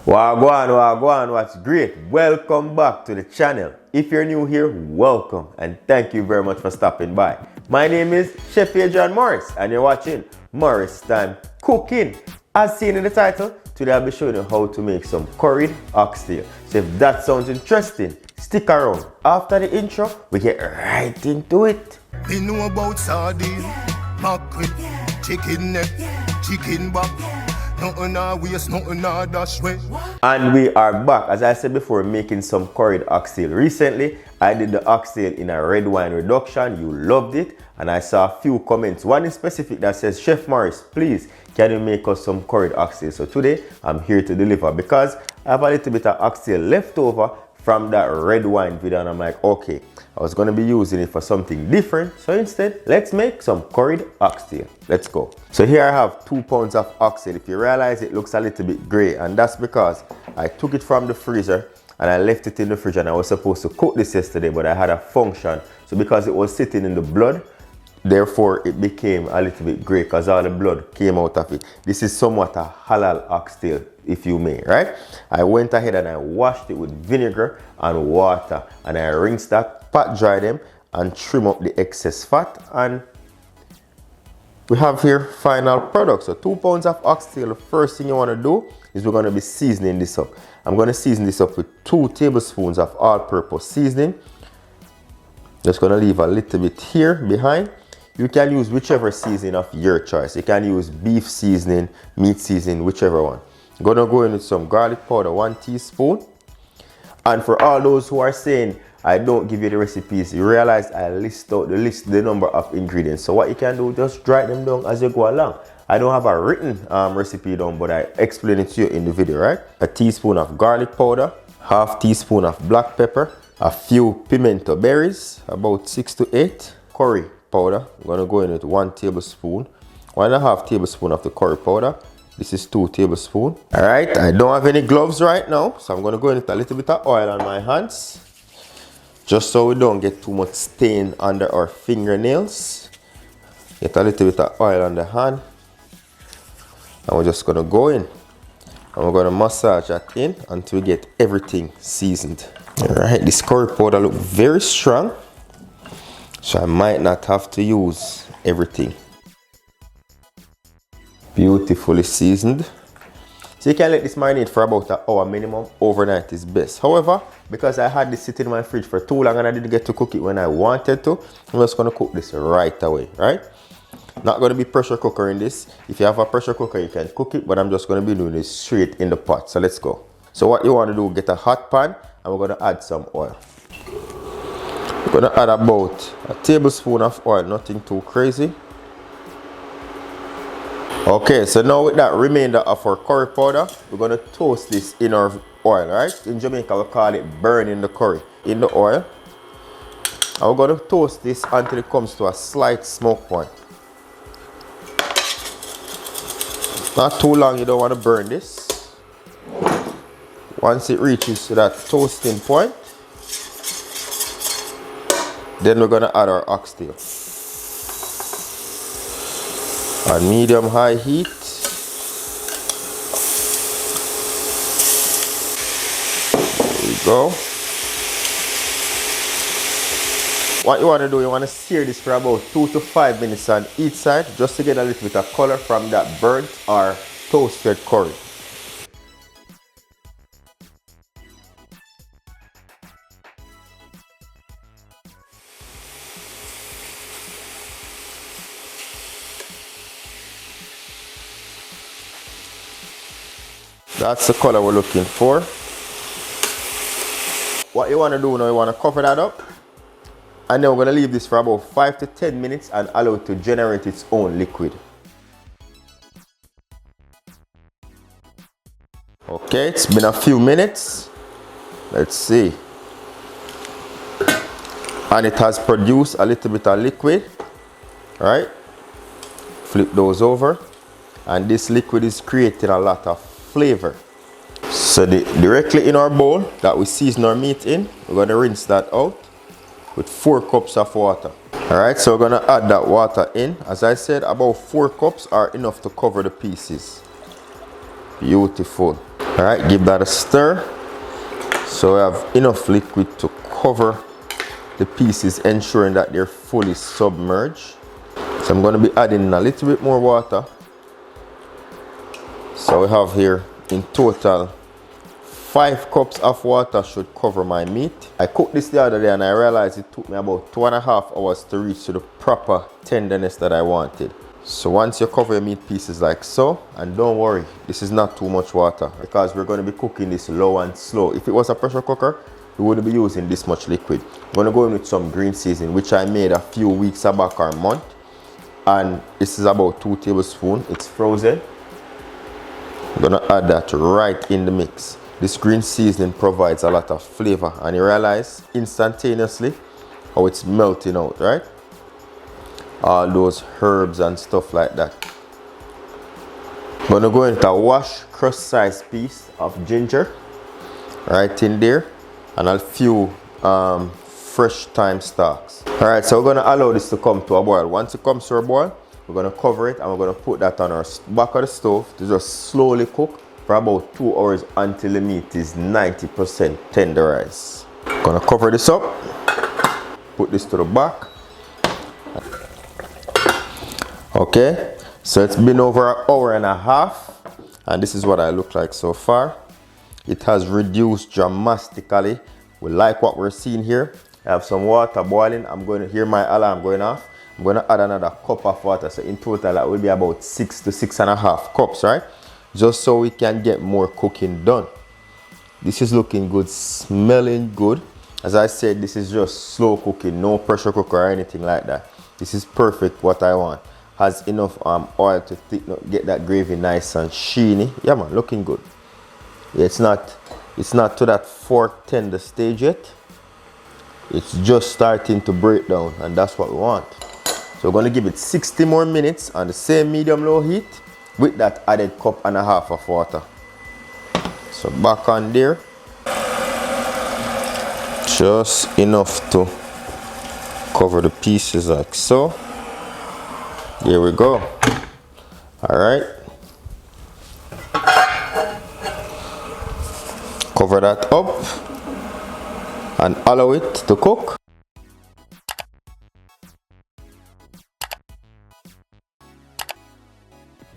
Wagwan, what's great? Welcome back to the channel. If you're new here, welcome and thank you very much for stopping by. My name is Chef Adrian Morris and you're watching Morris Time Cooking. As seen in the title, today I'll be showing you how to make some curried oxtail. So if that sounds interesting, stick around. After the intro, we get right into it. We know about sardine, mackerel, chicken neck, chicken back. Nothing I waste, nothing I dash way. And we are back, as I said before, making some curried oxtail. Recently, I did the oxtail in a red wine reduction. You loved it. And I saw a few comments. One in specific that says, Chef Morris, please, can you make us some curried oxtail? So today, I'm here to deliver because I have a little bit of oxtail left over from that red wine video. And I'm like, okay, I was going to be using it for something different. So instead, let's make some curried oxtail. Let's go. So here I have 2 pounds of oxtail. If you realize it looks a little bit gray, and that's because I took it from the freezer and I left it in the fridge, and I was supposed to cook this yesterday, but I had a function. So because it was sitting in the blood, therefore it became a little bit gray because all the blood came out of it. This is somewhat a halal oxtail, if you may, right? I went ahead and I washed it with vinegar and water, and I rinsed that, pat dry them, and trim up the excess fat, and we have here final product. So 2 pounds of oxtail. The first thing you want to do is we're going to be seasoning this up. I'm going to season this up with 2 tablespoons of all-purpose seasoning. Just going to leave a little bit here behind. You can use whichever seasoning of your choice. You can use beef seasoning, meat seasoning, whichever one. I'm going to go in with some garlic powder, 1 teaspoon. And for all those who are saying, I don't give you the recipes, you realize I list out the number of ingredients. So what you can do, just write them down as you go along. I don't have a written recipe down, but I explain it to you in the video, right? A teaspoon of garlic powder, half teaspoon of black pepper, a few pimento berries, about 6 to 8, curry powder. I'm gonna go in with 1 tablespoon, 1.5 tablespoon of the curry powder. This is 2 tablespoons. All right, I don't have any gloves right now, so I'm gonna go in with a little bit of oil on my hands, just so we don't get too much stain under our fingernails. Get a little bit of oil on the hand, and we're just gonna go in, and we're gonna massage that in until we get everything seasoned. All right, this curry powder looks very strong, so I might not have to use everything. Beautifully seasoned. So you can let this marinate for about an hour minimum. Overnight is best. However, because I had this sitting in my fridge for too long and I didn't get to cook it when I wanted to, I'm just going to cook this right away, right? Not going to be pressure cooker in this. If you have a pressure cooker, you can cook it, but I'm just going to be doing this straight in the pot. So let's go. So what you want to do, get a hot pan, and we're going to add some oil. We're going to add about a tablespoon of oil, nothing too crazy. Okay, so now with that remainder of our curry powder, we're going to toast this in our oil, right? In Jamaica, we call it burning the curry in the oil. And we're going to toast this until it comes to a slight smoke point. Not too long, you don't want to burn this. Once it reaches to that toasting point, then we're going to add our oxtail. On medium-high heat. There we go. What you want to do, you want to sear this for about 2 to 5 minutes on each side, just to get a little bit of color from that burnt or toasted curry. That's the color we're looking for. What you want to do now, you want to cover that up, and then we're going to leave this for about 5 to 10 minutes and allow it to generate its own liquid. Okay, it's been a few minutes. Let's see. And it has produced a little bit of liquid. Right? Flip those over. And this liquid is creating a lot of flavor. So directly in our bowl that we season our meat in, we're going to rinse that out with 4 cups of water. Alright, so we're going to add that water in. As I said, about 4 cups are enough to cover the pieces. Beautiful. All right, give that a stir. So we have enough liquid to cover the pieces, ensuring that they're fully submerged. So I'm going to be adding a little bit more water. So we have here in total 5 cups of water should cover my meat. I cooked this the other day and I realized it took me about 2.5 hours to reach to the proper tenderness that I wanted. So once you cover your meat pieces like so, and don't worry, this is not too much water because we're going to be cooking this low and slow. If it was a pressure cooker, we wouldn't be using this much liquid. I'm going to go in with some green seasoning, which I made a few weeks back or a month. And this is about 2 tablespoons. It's frozen. I'm going to add that right in the mix. This green seasoning provides a lot of flavor, and you realize instantaneously how it's melting out, right? All those herbs and stuff like that. I'm going to go into a wash crust size piece of ginger right in there, and a few fresh thyme stalks. All right, so we're going to allow this to come to a boil. Once it comes to a boil, we're going to cover it and we're going to put that on our back of the stove to just slowly cook for about 2 hours until the meat is 90% tenderized. Going to cover this up, put this to the back. Okay, so it's been over an hour and a half, and this is what I look like so far. It has reduced dramatically. We like what we're seeing here. I have some water boiling. I'm going to hear my alarm going off. I'm going to add another cup of water. So in total, that will be about 6 to 6.5 cups, right? Just so we can get more cooking done. This is looking good, smelling good. As I said, this is just slow cooking, no pressure cooker or anything like that. This is perfect what I want. Has enough oil to get that gravy nice and sheeny. Yeah man, looking good. Yeah, it's not to that fork tender stage yet. It's just starting to break down, and that's what we want. So we're going to give it 60 more minutes on the same medium-low heat with that added 1.5 cups of water. So back on there. Just enough to cover the pieces like so. There we go. All right. Cover that up and allow it to cook.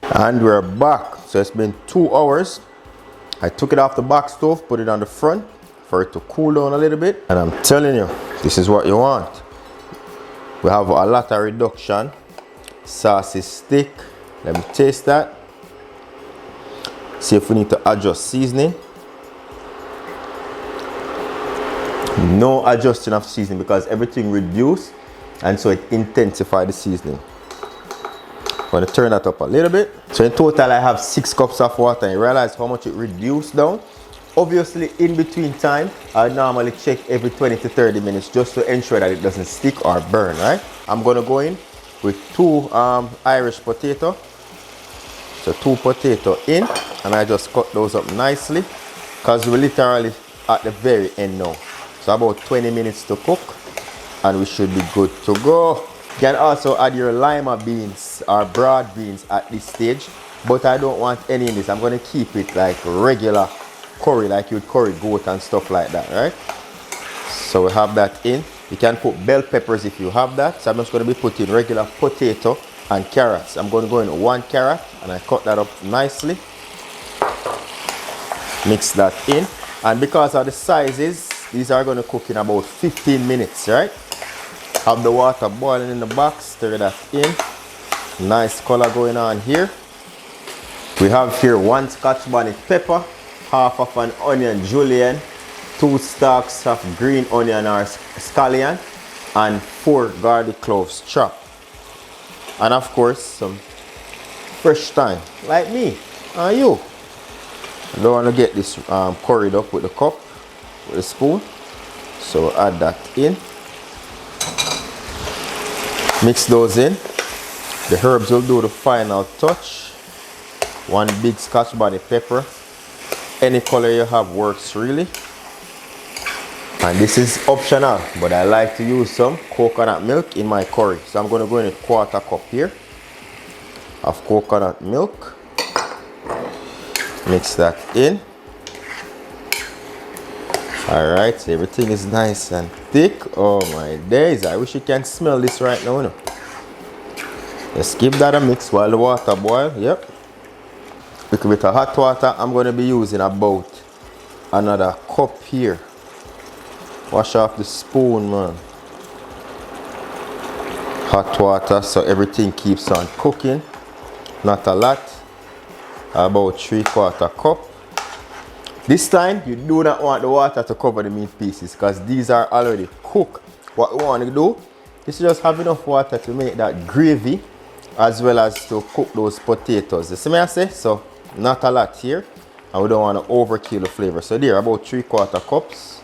And we're back. So it's been 2 hours. I took it off the back stove, put it on the front for it to cool down a little bit. And I'm telling you, this is what you want. We have a lot of reduction. Sauce is thick. Let me taste that. See if we need to adjust seasoning. No adjusting of seasoning because everything reduced, and so it intensified the seasoning. I'm going to turn that up a little bit. So in total I have 6 cups of water, and you realize how much it reduced down. Obviously in between time I normally check every 20 to 30 minutes just to ensure that it doesn't stick or burn, right? I'm going to go in with 2 Irish potato. So 2 potato in, and I just cut those up nicely because we're literally at the very end now. So about 20 minutes to cook and we should be good to go. You can also add your lima beans or broad beans at this stage, but I don't want any in this. I'm going to keep it like regular curry, like you would curry goat and stuff like that, right? So we have that in. You can put bell peppers if you have that. So I'm just going to be putting regular potato and carrots. I'm going to go in 1 carrot and I cut that up nicely. Mix that in. And because of the sizes, these are going to cook in about 15 minutes, right? Have the water boiling in the box, stir that in. Nice color going on here. We have here 1 Scotch bonnet pepper, half of an onion julienne, 2 stalks of green onion or scallion, and 4 garlic cloves chopped. And of course, some fresh thyme, like me and you. I don't want to get this curried up with the cup, with a spoon. So add that in. Mix those in. The herbs will do the final touch. 1 big Scotch bonnet pepper. Any color you have works really. And this is optional, but I like to use some coconut milk in my curry. So I'm going to go in a 1/4 cup here of coconut milk. Mix that in. Alright, so everything is nice and thick. Oh my days, I wish you can smell this right now. No? Let's give that a mix while the water boils. Yep. Little bit of hot water. I'm going to be using about another cup here. Wash off the spoon, man. Hot water so everything keeps on cooking. Not a lot. About 3/4 cup. This time you do not want the water to cover the meat pieces because these are already cooked. What we want to do is just have enough water to make that gravy as well as to cook those potatoes. You see me I say? So not a lot here and we don't want to overkill the flavor. So there, about 3/4 cups.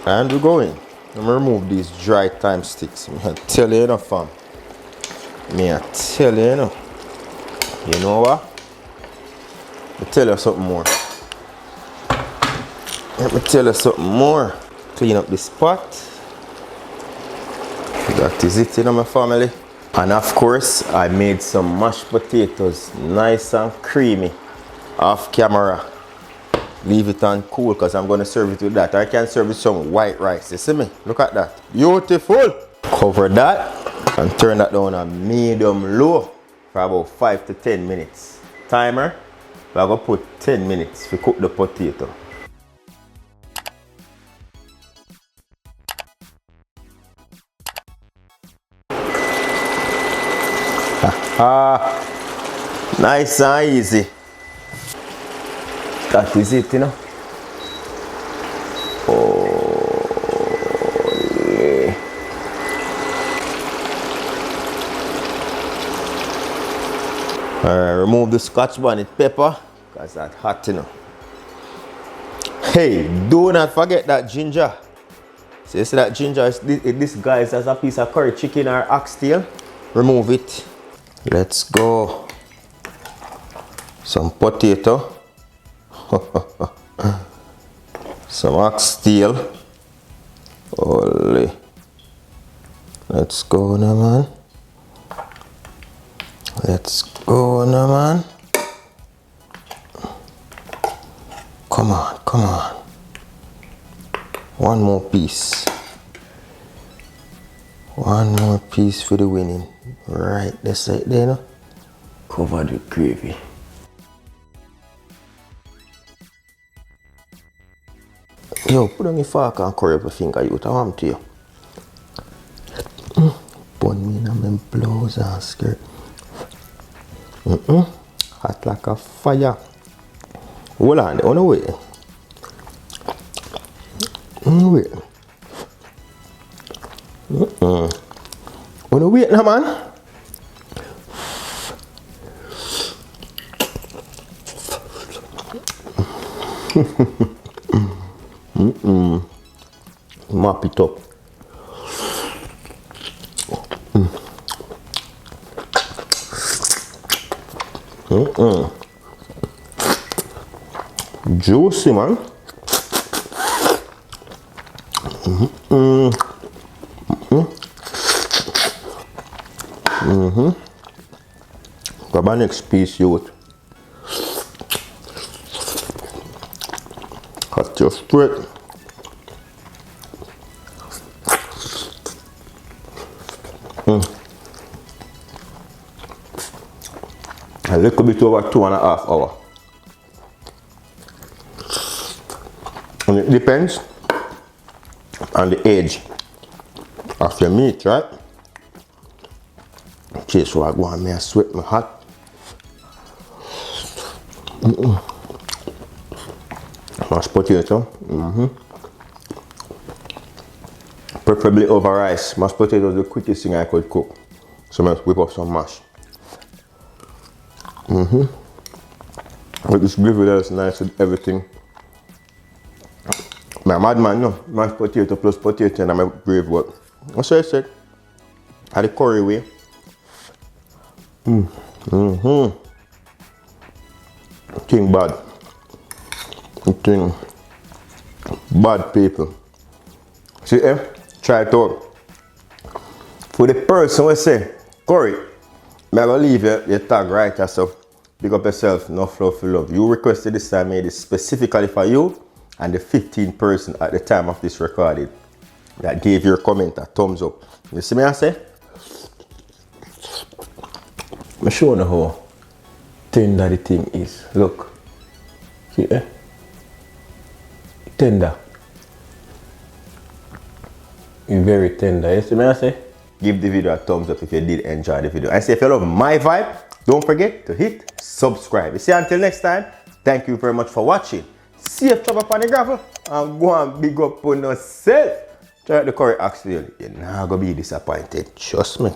And we're going. Let me remove these dry thyme sticks. I tell you enough, fam. Me I tell you enough. You know what? Let me tell you something more. Let me tell you something more. Clean up this pot. That is it, you know, my family. And of course, I made some mashed potatoes, nice and creamy, off camera. Leave it on cool because I'm going to serve it with that. I can serve it with some white rice. You see me? Look at that. Beautiful. Cover that and turn that down on medium low for about 5 to 10 minutes. Timer, we're going to put 10 minutes to cook the potato. Nice and easy. That is it, you know. Oh, yeah. Remove the Scotch bonnet pepper because that's hot, you know. Hey, do not forget that ginger. So you see that ginger is disguised as a piece of curry chicken or oxtail. Remove it. Let's go. Some potato. Some oxtail. Holy. Let's go now, man. Let's go now, man. Come on, come on. One more piece. One more piece for the winning. Right, that's it there, no? Cover the gravy. Yo, put on your fork and curry up your finger, you. I want to you. Bun me in my blouse and skirt. Hot like a fire. Hold on, on the way. Wait. On the way now, man. Mop it up. Juicy, man. Grab our next piece, youth. Cut your straight. A little bit over 2.5 hours. And it depends on the age of your meat, right? Okay, so I go and me a sweat my hot. Mashed potato. Preferably over rice. Mashed potato is the quickest thing I could cook. So let's whip up some mash. With this gravy that's nice with everything. My madman, no. Mashed potato plus potato and my gravy work. What's what I said? At the curry way. Thing bad. Thing bad people. See, try it out. For the person who say, curry, I'm going to leave your tag right here, so Big up yourself, no fluffy love. You requested this time, made it specifically for you and the 15 person at the time of this recording that gave your comment a thumbs up. You see me I say? I'm showing you how tender the thing is. Look. See, eh? Tender. It's very tender. You see me I say? Give the video a thumbs up if you did enjoy the video. And say if you love my vibe, don't forget to hit subscribe. You see, until next time, thank you very much for watching. Safe travel upon the gravel and go and big up on yourself. Try out the curry oxtail. You're not going to be disappointed. Trust me.